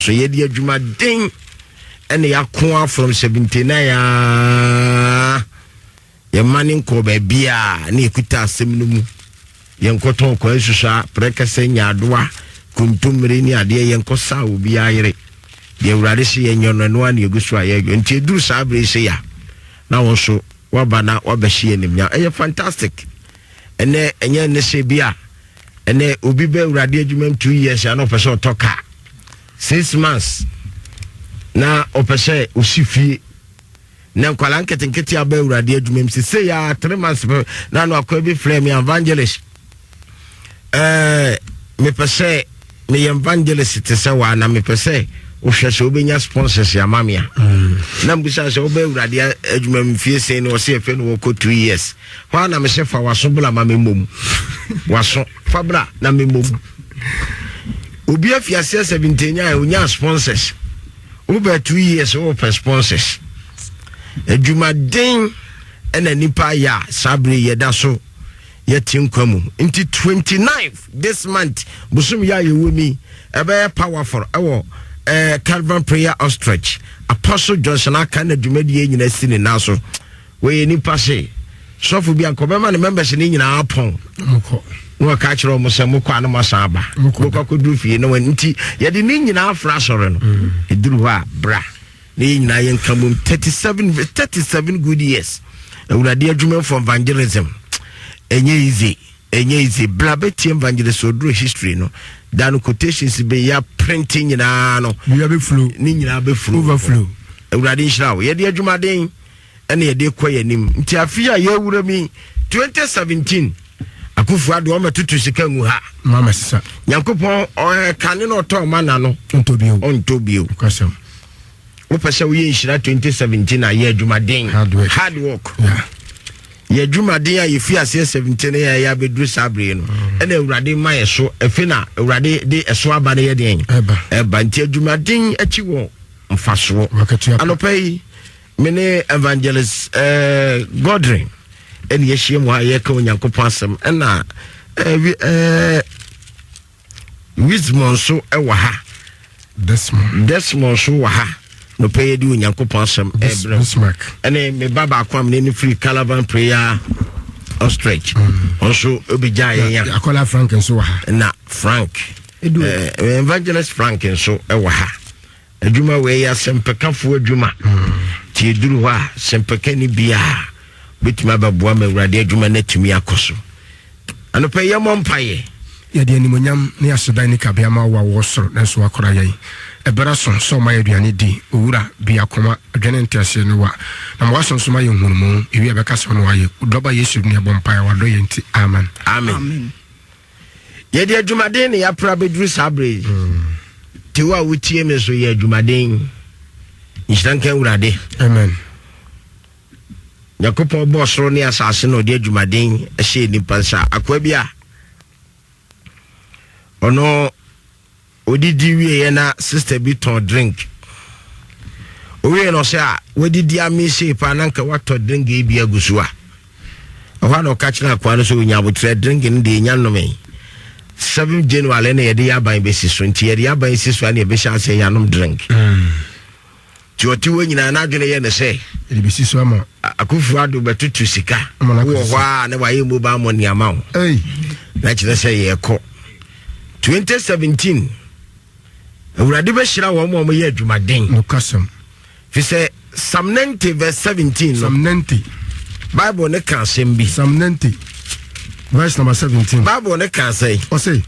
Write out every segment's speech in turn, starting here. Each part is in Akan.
so ye di adwuma den ene yakon from 79 ye manin ko ba bia na ekuta asem no mu ye nkoton ko asusua prekase nyadoa kuntumre ni ade ye nkosa obi ayere de urade se ye nyono no an yegusu aye nti eduru sabre se ya na wonso wabana wabahie nim nya eye fantastic ene enye ne se bia ene obi be urade adwumam 2 years ya no pese otoka 6 months na opese osifie na nkwala nketenkete aba urade adwumam se ya 3 months na no akwa bi flame evangelist me pese me evangelist te se wa na me pese o hwese obenya sponsors ya mamia na mbusa se oba urade adwumam fie se no se efe no ko 2 years wa na me se fa waso bla mamemom waso fabra na memom obi afiase 17 nya onya sponsors over 2 years o per sponsors adwuma den ena nipa ya sabre yeda so yetin kwamu into 29 this month busum ya yewumi ebe powerful ewo Calvary Prayer Outreach Apostle Johnson aka na dwumadi nyina sini naso we nipa se sofu bi ankobema ne members ni nyina apon no ka kire omo se mokwa no masaba mokwa koduru fie no nti ye de ni nyina afra sore no eduru ha bra ni nyina ye nkamum 37 good years urade adwuma for evangelism enye easy bla beti evangelist oduru history no dan quotations be ya printing nyina no ya be flow ni nyina be flow overflow urade nshirawo ye de adwuma den ene ye de koyanim nti afia ye wura mi 2017 akufu ade o matutu sika ngu ha mama sisa yankopon o kane no to mana no ontobio kwasem wo pese wo ye nshira 2017 aye adwuma den hard work yeah ye adwuma den aye fi ase 17 ya bedru sabre no ene urade ma ye so efe na urade de eso aba ne ye den eba nti adwuma den achi wo mfaso anopai mene evangelist Godrin ene ye hie mo aye ka onyankopon asem ena wisdom so ewa ha desmond so wa ha no pay di onyankopon asem ene me baba akwam ne free Calvary Prayer Outreach also obija ye ya akola Frank so wa ha na Frank evangelist Frank so ewa ha adwuma we ya sempekafo adwuma ti eduru ha sempeka ni bia betima baboa ma urade adwuma na timi akoso anopa ye mompaye ye de animonyam ne asedan ni kabia ma wa wo soro na so akora ye ebera so ma aduane di owura bia koma adwane ntase no wa na mo waso so ma ye hunumu ewi ebeka so no wa ye doba Yesu ne bompaye wa do ye nti amen ye de adwuma den ne ya pra bedru sabre tiwa wutie me so ye adwuma den nshtanka urade amen Yakopo bosro ni asase no de adwumaden ehye ni pansa akwa bia ono odidi wie na sister bi ton drink owie no se a wedidi amisi pa na nka wato drink e bia gusua ahwa no ka kira akwa no so nyabotre drink ni de nya no me 7 January na ye de yaban besi so nti ye de yaban siso na ye be sha se yanom drink Joti we nyina na adwene ye ne se ebisi so ama akufu ado betutu sika wo hwa na waye mobile money ama na kire se ye ko 2017 urade be hira wo mo ye adwumaden no kasam fi se Psalm 90 verse 17 Psalm 90 Bible ne kan sembi Psalm 90 verse number 17 Bible ne kan say o say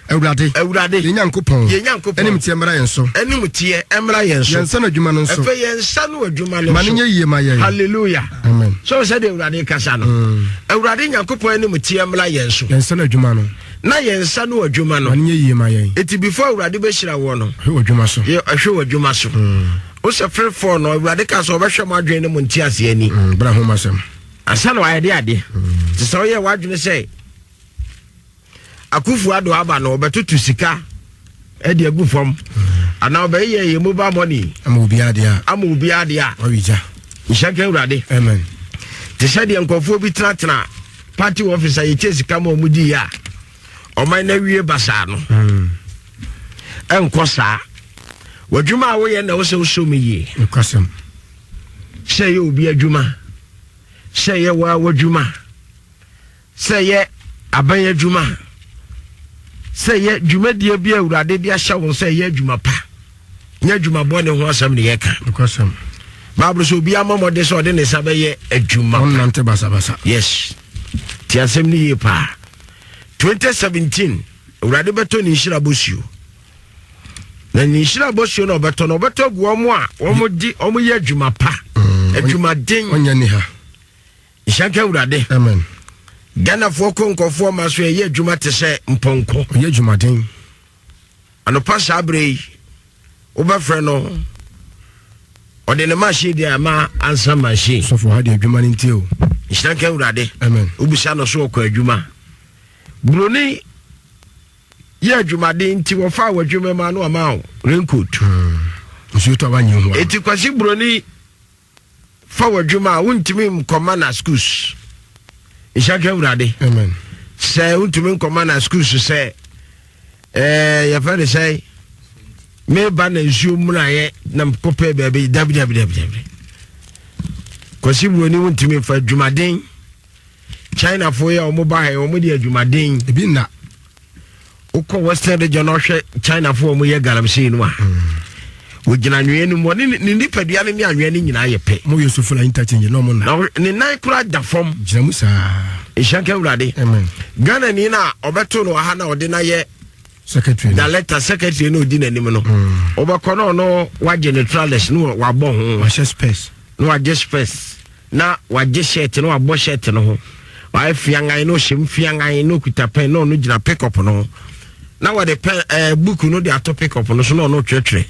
Ewurade yenyankopon enimtie emra yenso yensa na adwuma no nso efe yensa no adwuma no mane ye ma ye hallelujah amen so said Ewurade kasa no Ewurade nyankopon enimtie emra yensa na adwuma no na yensa no adwuma no mane ye ma ye eti before Ewurade be hira wo no adwuma so ye ahwe adwuma so o se free for no Ewurade kasa obehwe mo adwen ne mo nti ase ani bra ho masem asa no ayede ade ti so ye wadwene say akufu ado aba no obetutu sika e de agufom ana obeye ye mobile money ama obi ade a owija nshaka Ewurade amen te sade nkofo bi tratena party officer ye chesika ma omudi ya o man na wie basa no enkosa Wajuma we na wo se wo so me ye. Nkwasem. Say you obi adwuma. Say ye wa wajuma. Say ye aban adwuma. Say ye dwuma die bi awurade de ahya won say ye dwuma pa. Nya dwuma bone ho asam ne ye ka. Nkwasem. Bible so obi amamode so de ne sabe ye adwuma. Onnante basa. Yes. Ti asem ni ye pa. 2017 awurade beto ni hira bosio. Na ni hira bosio no beto gu omo a omo di omo ye adwuma pa. Adwuma den. Onya ni ha. Ishanka awurade. Amen. Ghana for konkofo maso ye adwuma te se mponko. Ye adwuma den. Anopa sabre obafre no ode ne machine dia ma ansa machine. So for had adwuma nti o. Ishanka awurade. Amen. Ubisa no so okọ adwuma. Broni ye adwuma den nti wo fa wadwuma ma no ama o raincoat. Nso to abanyi ho. Eti kwasi broni fa wadwuma wontimi mkoma na schools. Ishaka urade. Amen. Say wontimi mkoma na schools say ya fa de say me ba na nsuo mura ye na mkope bebe www. Kwasi broni wontimi fa adwuma den. China for ya omo ba he omo di adwuma den. Ebi na Uko Western region ohwe China for omo ye galamsey no a. Wogina nwenu mo ni nipadua ne anwe ne nyina ye pe. Mo Yusufu la interchange no mo na. Na ni nan kura da fom. Gina musa. Ishanka urade. Amen. Ghana ni na obeto no ha na ode na ye secretary. Da letter secretary no di nanim no. Obekono no waje neutralist no wabọ ho. Wa space. No waje space. Na waje shirt no wabọ shirt no ho. Wa fiangan no him fiangan no kuta pen no gina pick up no. Na wa de pen book no de ato pick up no so no twetwe.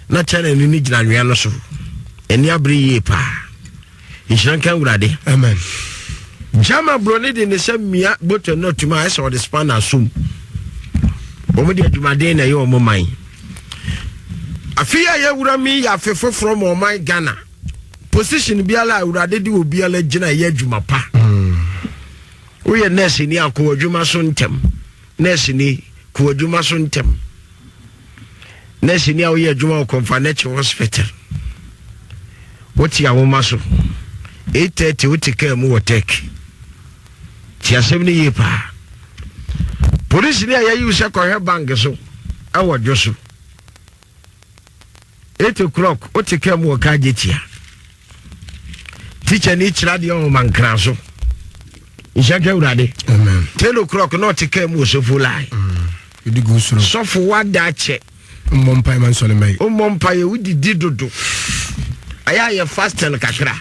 Na channel ni gina nwa no so. Eni abri ye pa. Ishanka urade. Amen. Jama broni de ne semia boto no tuma ese o de span asum. Omo de adwumaden na ye omo man. Afia ye wura mi ya fefo from o man Ghana. Position biala urade di obiala gina ye adwuma pa. We ye nurse ni akọ adwuma so ntem. Nurse ni ko adwuma so ntem. Nurse ni awo ye adwuma ko Confirmation Hospital. Woti ya wo maso 8:30 woti ka mu wotek. Ti asem ni ye pa. Police ni ayi use ko he bank so awo dwoso. 8 o'clock woti ka mu ka jetia. Teacher ni chira de o mankran so. Ishaka urade. Amen. 10 o'clock no ti ka mu so fulai. Yudi go suro. So for what da che. Mompa man so le mai. O mompa ye wudi didodo. Aya ye fast and kakra.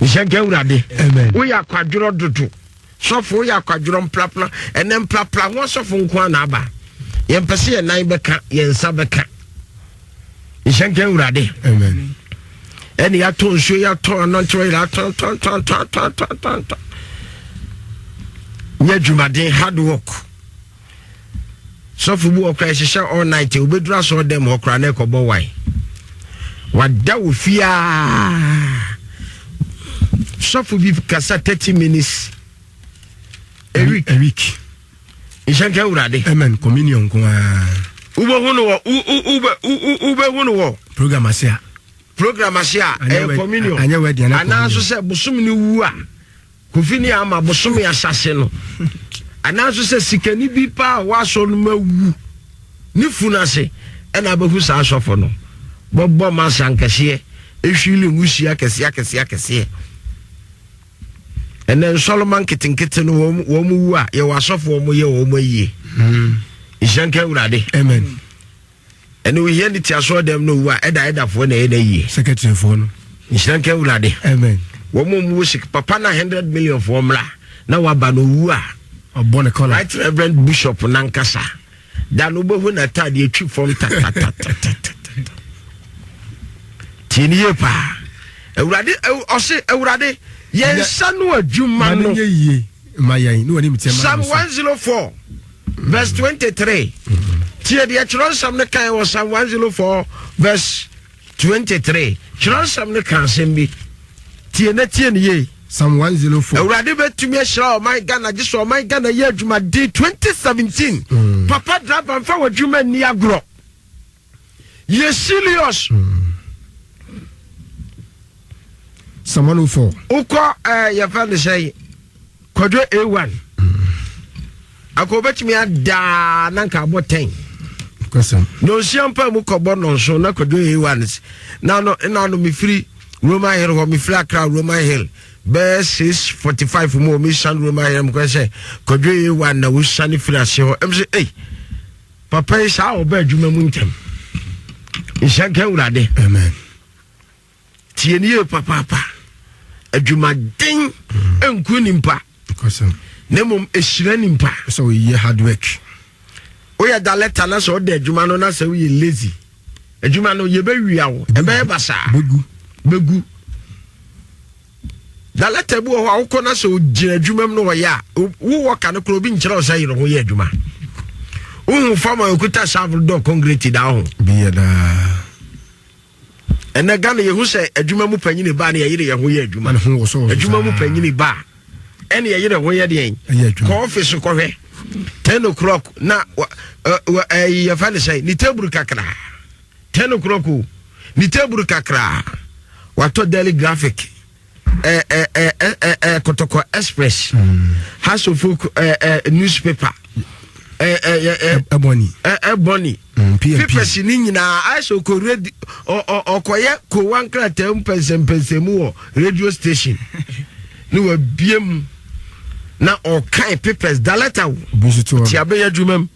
Ishaka urade. Amen. We ya kwadworo dodo. So for ya kwadworo mplapla enem plapla won so for nko na aba. Ye mpese ye nan beka ye nsa beka. Ishaka urade. Amen. Eni ya to nso ya to anonto ya to. Nye dwumaden hard work. So for bu okra hihye all night e obedura so dem okra na ekobo wai. Wada wo fia. So for bi kasa 30 minutes a week. Ishanka urade. Amen. Communion ko ube hunu wo program asia communion anya we dia na anaso se bosom ni wu a kofini ama bosom ya hyase no anaso se sikani bi pa waso no mawu ni funase ena behu sa asofo no bobbo ma sankase ehwili ngusia kese enen Solomon kitinkete no wo mu wu a ye wasofo wo mu ye wo mu yie Ishanka urade. Amen. And we hear it as well them no wa eda for na ye. Secretary for no. Ishanka urade. Amen. Wo mo music papa na 100 million for mra. Na wa ba no wu a. Obone color. Right Reverend Bishop Nankasa. Da no bo hu na tade etwi from ta. Tiniye pa. Urade ose urade ye nsa no adwuma no. Ye mayan no ani mitima. Psalm 104 verse 23. Tie de Chironsam ne kan was Psalm 104 verse 23. Chironsam ne kan sembi. Tie ne ye. Psalm 104. Urade betumi ahira o my Ghana jiso o my Ghana ye adwuma de 2017. Papa drop am fa wadwuma ni agro. Yes, serious. Someone who for. Uko your family say, Quadro A1. I go bet me a da nanka about 10. No champa mukobon on so na Quadro A1. Now no me free Roman Hill or me flat crowd Roman Hill. Bear 645 more mission Roman Hill. I'm going to say, Quadro A1 na wish sunny flash. I'm say, hey, Papa is our bed, you munkem. In Shanka, amen. Tieni papa. Adwuma den enku nimpa because nemom ehire nimpa so we hard work oya da letter na so de adwuma no na so we lazy adwuma no ye be wia wo e be basa begu da letter bu ho awko na so gina adwuma no wo ya wo work na kro bi nkyere o say ho ye adwuma wo fama okuta shavel do concrete da ho bi da ena Ghana yehu se adwuma mu panyini ba na yeyire yeho ye adwuma adwuma mu panyini ba ene yeyire ho ye de ko office ko hwe 10 o'clock na ye fane say ni table kakra 10 o'clock ni table kakra wato daily graphic Kotoko Express House of Folk newspaper Ebony people sini na aso ko radio okoye ko wankra tem pensemu radio station ni wa biem na okai papers dalata ti abeya dwumam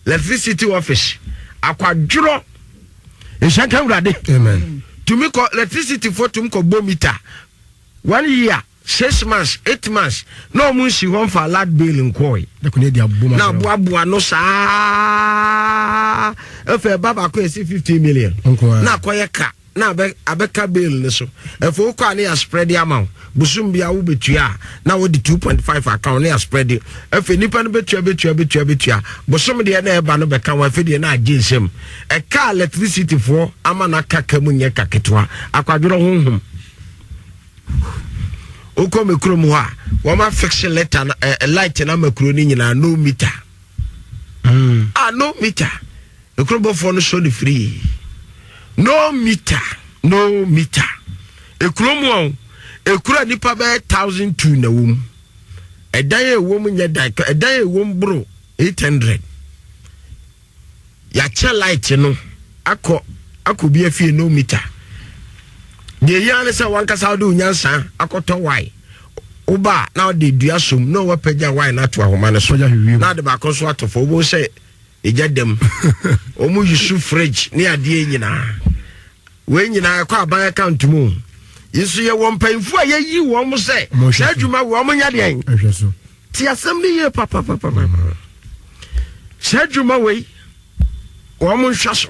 electricity office akwadworo enshanka urade amen tumi ko electricity for tumi ko bomita 1 year 6 months 8 months no mun si won for lad bill nkoi na boaboa no saa efe baba ko esi 50 million na koye ka na abeka bill ne so efo ko ani ya spread amount busum bia wo betua na wo di 2.5 account na ya spread efe nipa no betua busum de na eba no beka wa efe de na aginsem e ka electricity for ama na kaka munye kaketwa akwadworo honhom Oko mekuro mu ha wo ma fiction letter light na makuro ni nyina no meter no meter ekuro bofo no show the free no meter ekuro mu ekuro nipa be 1002 na wom edan e wom nya dan edan e wom bro 800 ya che light no akọ bi afie no meter de yan se wanka saudu nyansa akoto wai uba na de duasum no wa pagya wai na to ahoma ne so na de ba koso atofo obo se ejadem omu yusu fridge ne ade nyina we nyina kwa ban account mu yesu ye won panfu aye yi wo mu se na adwuma wo mu nya de ti asem ne ye papa se adwuma we wo mu hwaso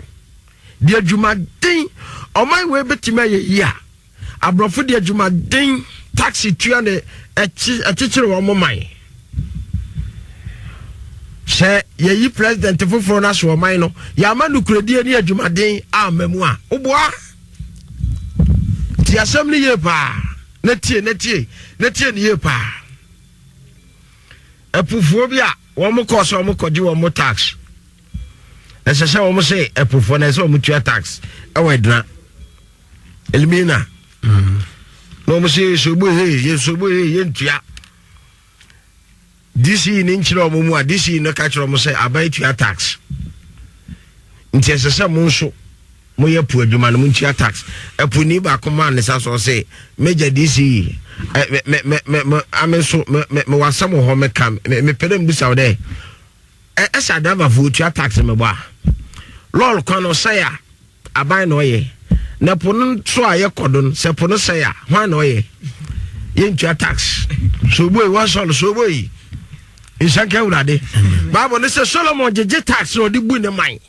de adwuma den omai we betima ye ya abrofo de adwuma den taxi tua ne achichire wo momai se ye yi president foforo na so omai no ya ma nukuredie ni adwuma den amamu a oboa ti assembly ye pa na tie ni ye pa epufuo bi a wo mo ko so mo kodi wo mo tax esese wo mo say epufuo na so mo tua tax ewedna elimina no mo say sobo ye ntua DC ni nchiro mo mu a DC no ka chiro mo say abai tua tax nti esese mo nso mo ye pu adwuma no mo ntua tax epu ni ba koma ne sa so say major DC me ameso me wasam ho me kam me pedem busa wo de esa dava fu tua tax me ba lol kwano say a abai no ye na pono so aye kodon se pono say a hwan no ye ntua tax so boy wa so boy Ishanka urade Bible ne se Solomon jeje tax no di bu ne man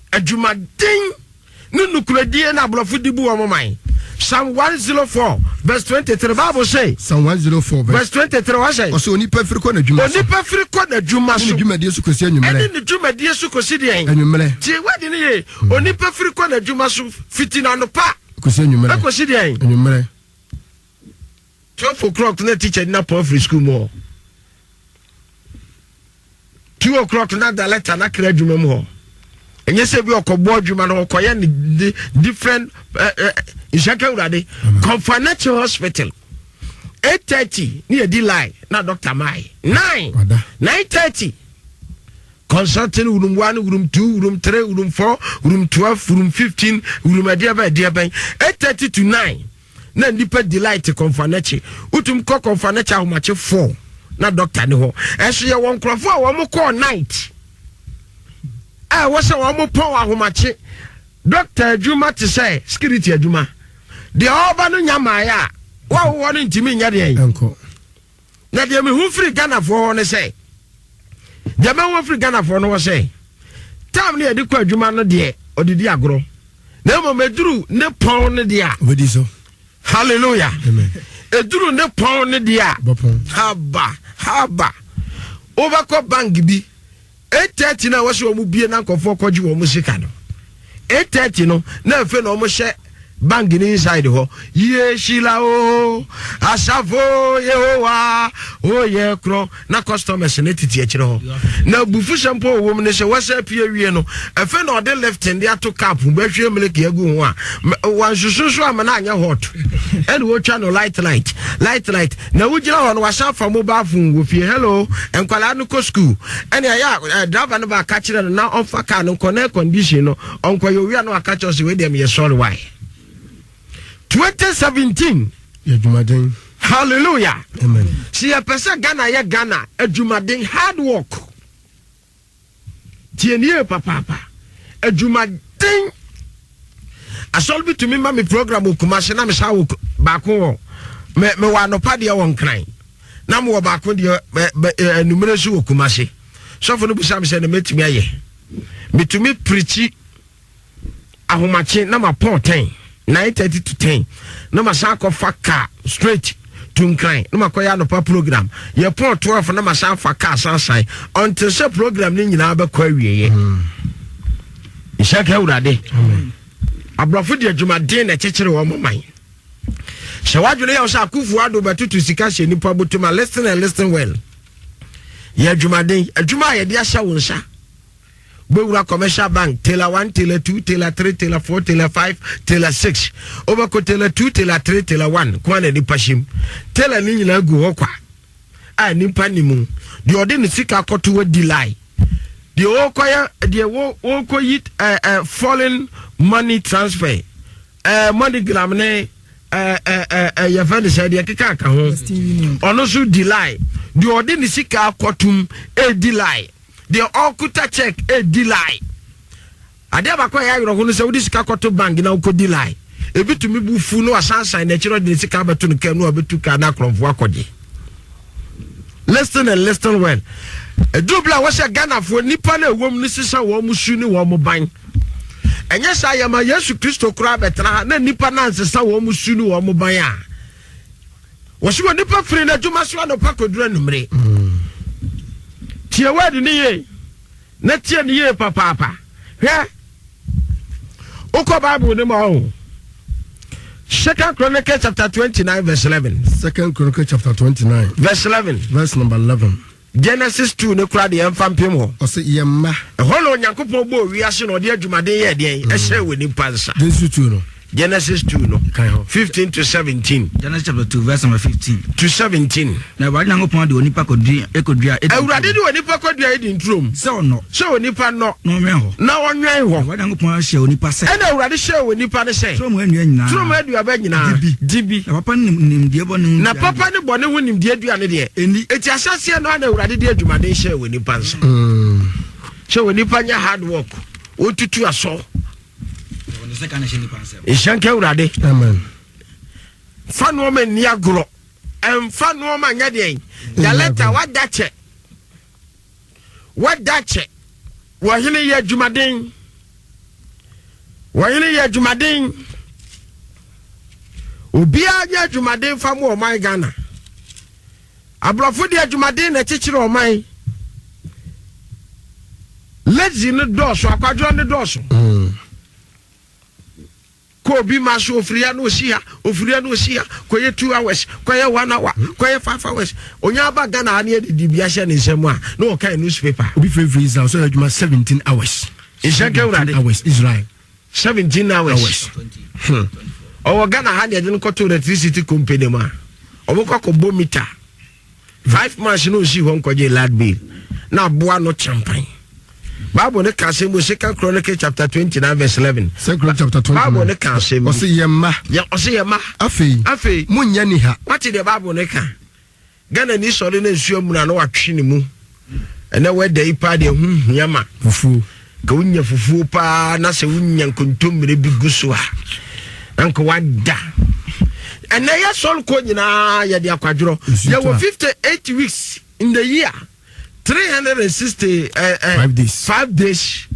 adwuma den ne nukuradie na ablofo di bu wo man Psalm 104 verse 23 Bible say Psalm 104 verse 23 what say also onipa friko na adwuma so onipa friko na adwuma so adwuma die su kosi anwumre ene adwuma die su kosi de anwumre tie wadi ne ye onipa friko na adwuma so fitina no pa kosi anwumre kosi de anwumre 12 o'clock na teacher na po free school mo 2 o'clock na da letter na kra adwuma mu ho enye se bi okobo adwuma no okoye ne different ishaka urade Comfort Hospital 8:30 ni edi line na Dr. Mai 9:30 consulting room 1 room 2 room 3 room 4 room 12 room 15 room adiaba 8:30 to 9 na nipa delight Comfort utum ko Comfort ahomache 4 na doctor ne ho eso ye won krofo a wo mo call night wo se wo mo pon ahomache doctor adwuma te say security adwuma de oba no nyama ya wo no ntimi nya de enko na de me hu free Ghana for ne say de me hu free Ghana for no wo say tam ne de kwa adwuma no de odidi agro na mo meduru ne pon ne de a wedi so hallelujah amen eduru ne pon ne de a haba overco bank bi 8:30 na wo se o mu bie na nkofo koji wo mu sika no 8:30 no na afi na o mo hye bank ni inside ho ye shila o asafo yehowa o ye kro na customers na titi akire ho na bufu shampoo wo mu ne se wasa pie wie no afi na o de left and dey to cap mbehwe milk yagu ho a wan sususu amana anya hot and wo twa no light na wugira ho no wasa fa mobile phone wo fie hello enkwala no ko school and ya driver no ba ka kire no na on fa car no connect condition no on ko yo wi no aka cho se we dem ye sorry why 2017 Adwumaden hallelujah amen see a person Ghana ya Ghana adwumaden hard work tienie papa adwumaden asolbi to me ma me program okumase na me sa wo baako me wa no pa de won kran na mo baako de numero su okumase so for no busa me se na metumi aye metumi preach ahomache na ma ponten 9:30 to 10 no masako faka straight to nkran no makoya no pa program ye pon 12 no masan faka sansan until say program ni nyina be kwa wieye ishaka urade abrafo de adwumaden na chechire wo moman she wadwene ya so akufu ado batutu sika she nipa botuma listen well ye adwumaden adwuma ye de ahya wonsa Bewura commercial bank teller 1 teller 2 teller 3 teller 4 teller 5 teller 6 over ko teller 2 teller 3 teller 1 kwa na nipa shim teller ni nyina gu ho kwa a nipa ni mu de ode ni sika akoto wa delay de wo koya de wo ko yit fallen money transfer money gram ne ya fande say de keka ka ho ono so delay de ode ni sika akotum delay the okuta check delay ade abakọ ya yoro hono se wodi sika kwoto bank na uko delay ebitumi bufu no asansan na chiro de sika beto no kanu abetu ka na kronfo akode listen well dubla wo se Ghana fo nipa na ewom ni sisa wo mu su ni wo mu ban enye sa ya ma Yesu Kristo kura betra na nipa na nsesa wo mu su ni wo mu ban a wo se nipa free na djuma so no pakodura numre tie word ni ye na tie ni ye papa hwe uko Bible ni mo Second Chronicles chapter 29 verse 11 Second Chronicles chapter 29 verse 11 verse number 11 Genesis 2 ne kura de emfampem ho o se yemma holo Nyankopon bo wiase no de adwumaden ye de ehye we ni pansa Genesis 2 no Genesis 2 no 15 to 17 Genesis chapter 2 verse number 15 to 17 na ba Nyankopon de onipa kodua ekodua Awurade de onipa kodua edi ntrom se ono se onipa no no me ho na onwen ho ba Nyankopon hye onipa se na Awurade hye onipa ne se tro mo anua nyina tro mo adua ba nyina dibi na papa nim de bo ne na papa ne bo ne ho nim de adua ne de eni eti asase no na Awurade de adwumaden hye onipa nso hye onipa nya hard work otutu aso Ishanke urade amen fanu ma ni agro fanu ma nya de ya letter wadache wa hene ya adwumaden obia nya adwumaden famu o man Ghana abrofo de adwumaden na chichire o man lezi ne doso akwadro ne doso ko bi ma so ofria no sia koye 2 hours koye 1 hour koye 5 hours onya ba Ghana na e di bia hye ne nsem a no o kai newspaper obi free so adwuma 17 hours Ishake urade hours Israel 17 hours. Our Ghana had a electricity company ma. Oboko ko bomita. 5 months no see hon kwaje lad bill. Na boa no champagne. Bible ne kan say mo 2 Chronicles chapter 29 verse 11. 2 Chronicles chapter 29. Bible ne kan say mo. O say yemma. Ya o say yemma. Afei. Munya ni ha. What the Bible ne kan? Ghana ni sori na nsuo mu na no watwe ne mu. Ene we dey pa de hu yema. Fufu. Ka unya fufu pa na se unya nkontomre bi guso a. Anko wada. Ene ya sol ko nyina ya de akwadro. Ya wo 58 weeks in the year. 360 5 days.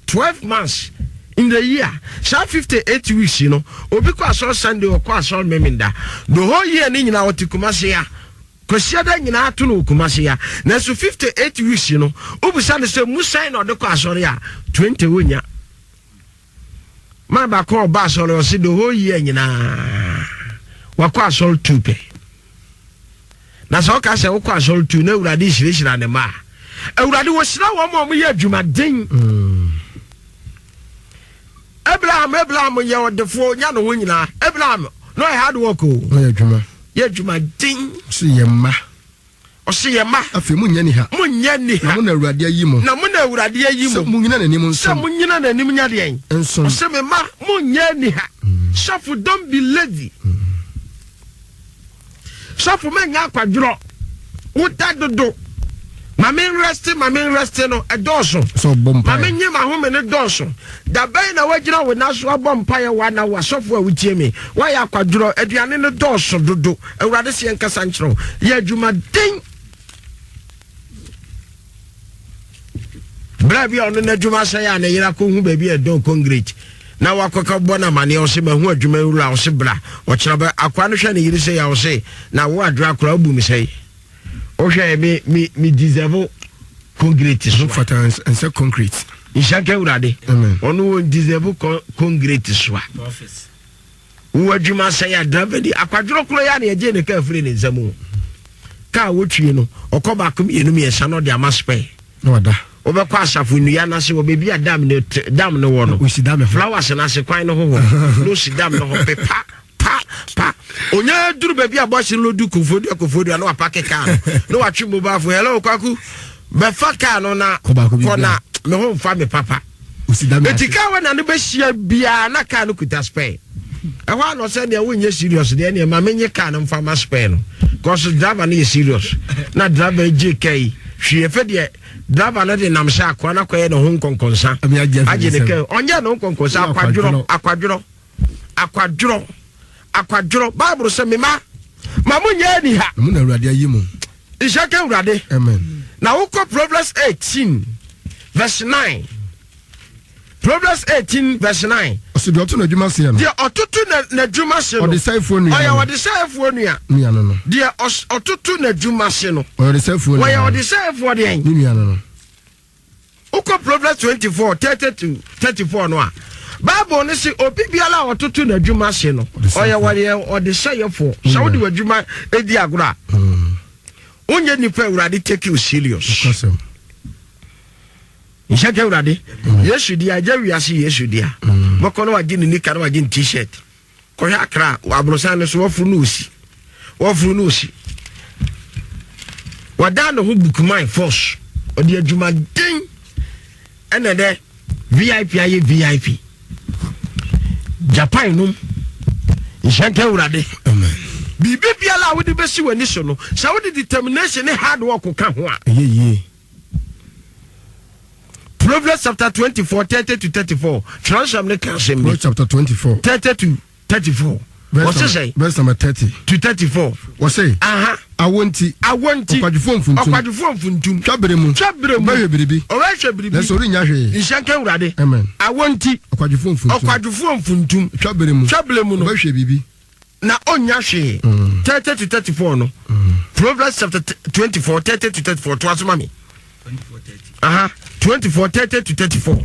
12 months in the year. So 58 weeks, you know. Obi kwa so Sunday or kwa so meminda. The whole year ni nyina woti Kumasi ya. Kwasiada nyina atu no Kumasi ya. Na so 58 weeks, you know. Obi sande se musa na de kwa so ya 20 wonya. Ma ba ko ba so le the whole year nyina. Wakwa so tupe. Na so ka se wakwa so tu na urade hirehira ne ma. Urade wo hira wo mo ye adwumaden. Abraham ye odefo nya no nyina. Abraham no hard work o. No adwuma. Ye adwumaden. So yemma. O se yemma. Afi munya ni ha. Munya ni ha. Na mo na urade ayi mo. Na mo na urade ayi mo. Se munyina nanim nso. Se munyina nanim nya de en. Nso. O se me ma munya ni ha. Shafu don't be lazy. Shafu me nya akwadro. Uta dodo. Mame rest no edoso. So bompa. Mame nye ma home ne doso. Da bay na wajira we na so abompa ye wa na wasofo a wutie me. Wa ya akwadro aduane ne doso dodo. Awurade se nkasa nkyero. Ye adwuma den. Bra bi ono na adwuma se ya na yira ko hu ba bi e don concrete. Na wakoka bona mane o se ma hu adwuma wura o se bra. O kyera ba akwa no hwe ne yiri se ya o se na wo adra akora obu mi sei. Oje me deserve concrete so fata and say concrete. Ishake urade. Onu deserve concrete so. Office. Wo adwuma say adravedi akwadro kro ya na eje ne ka free ne nzamu. Ka wotwie no okoba kom yenu me yesa no de amaspe. No wada. Obekwa asafo nua na se obebi adam ne wo no. Flowers na se kwan no ho. No si dam no ho pepa. Pa onya duru baby aboshi no du kofodu na wapake car no watwe mobile phone hello kwaku be fa car no na kona me ho mfa me papa etika we na no be hia bia na car no kuta spare e ho no se ne wonye serious de ne ma menye car no mfa ma spare no cause driver na serious na driver JK hwie fe de driver na de nam sha akwa na kwaye no ho nkonkonsa aje ne ka onye no nkonkonsa akwadro Bible say me ma munya ni ha mu na urade ayi mu Ishake urade amen na woko Proverbs 18 verse 9 Proverbs 18 verse 9 so de oto na dwuma se no de ototo na dwuma se no o de saifo nu oya o de saifo nu ya no de ototo na dwuma se no o de saifo nu oya o de saifo de en nu ya no woko Proverbs 24 30 to 34 no a Bible ne se obi biala ototo na dwuma se no oya wale o de sayefo so de wadwuma edi agora onye nipa urade take you serious Ishake urade Yesu dia ajawiase Yesu dia bokono wagi ni nika na wagi t-shirt ko ya akra abrosan ne so wofru no osi wada no ho bookman force odi adwuma den ene de VIP aye VIP Japan num Ishake urade amen bibi biala wo de besi wani so no sa wo de determination ne hard work ka ho a ye Proverbs chapter 24 30 to 34 transform ne kan sem Proverbs chapter 24 30 to 34 what say verse number 30 to 34 what say awonti okwadufo mfuntum twabere mu bahwe biribi o bahwe biribi na so ri nya hwe Ishake urade amen awonti okwadufo mfuntum twabere mu no bahwe biribi na onya hwe 30 to 34 no Proverbs chapter 24 30 to 34 to asoma me 24 30 to 34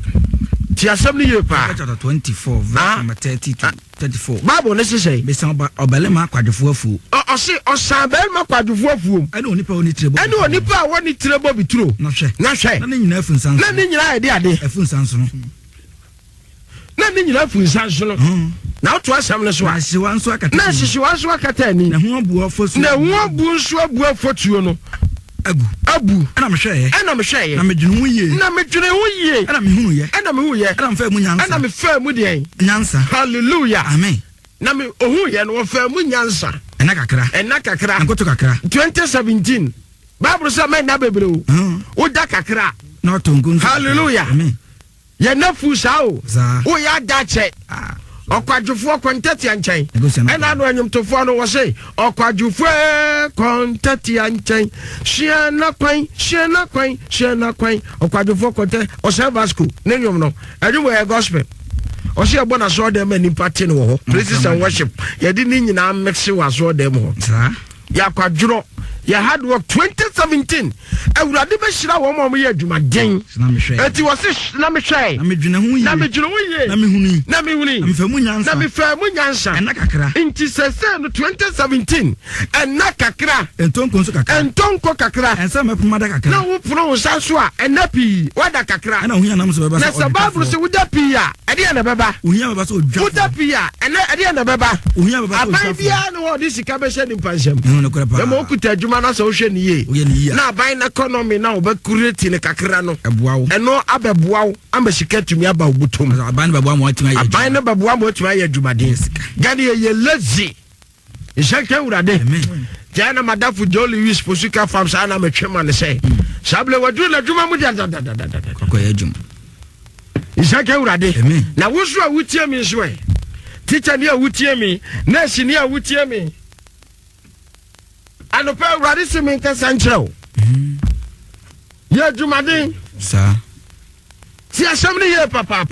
ti asem ni ye pa chapter 24 verse number 30 to 34 Bible ne say be san obalema kwadwofo afu o se o san be ma kwadwofo afu ene onipa oni tirebo ene onipa a woni tirebo bituro na hwe na ne nyina afu nsan na ne nyina ade afu nsan so no na ne nyina afu nsan so no na to asam ne so a hyewa nso akata na hyewa nso akata ni na ho abu afo so na ho abu nso abu afotuo no abu ana me hweye na me dwene ho ye ana me hunu ye ana me fa mu nyansa ana me fa mu de nyansa hallelujah amen na me ohu ye no fa mu nyansa ena kakra nkoto kakra 2017 Bible say me na bebre o da kakra na otongun hallelujah amen ye na fu sa o ya da che okwadwofo kontati anchen ena no anyumtofo no wo se okwadwofo kontati anchen hia na kwan okwadwofo konte o se Vasco ne nyum no adwum e gospel o se ebo na so dem nipa te no ho praises and worship ye di ni nyina mix wa so dem ho ya kwadworo ya hard work 2017 awurade be hira wo mo ye adwumaden eti wo se na me hwai na me dwene ho ye na me huni na me fa mu nyansa ena kakra inti sese no 2017 ena kakra entonko kakra ensa mepuma da kakra na wo pro sa so a ena pi wada kakra ena ohia nam so beba na se Bible se wuda pi a ede na beba ohia beba so odwa wuda pi a ena ede na beba ohia beba so abai bia no ho di sika be hye ni pansem no kora pa e mo kuta adwuma na so hwe ni ye na abai na economy na oba create ne kakra no eboawo eno abeboawo amba sika tumi aba obutom abai na beboawo mo atuma ye abai na beboawo mo atuma ye adwumaden gade ye lazy ishaka urade jana madafu joli wis posuka farm sana metwema ne say sable wadu na dwuma mu da ko ye dwum ishaka urade na wosu a wutie mi so e teacher ni a wutie mi nurse ni a wutie mi anopa urade se mi nka sanchrew ye adwumaden sa si asem ni ye papa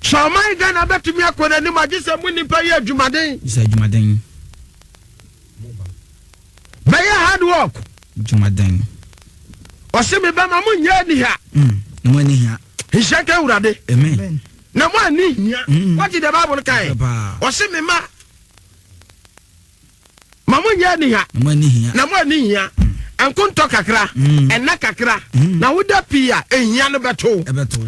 so my Ghana betumi akona ni magise mu nipa ye adwumaden isa adwumaden be hard work adwumaden o se me ba ma mu nya ni ha na mo ni ha ishaka urade amen na mo ani hia what the Bible kai o se me ma mu nya ni ha na mo ani hia enkonto kakra ena kakra na woda pia ehia no beto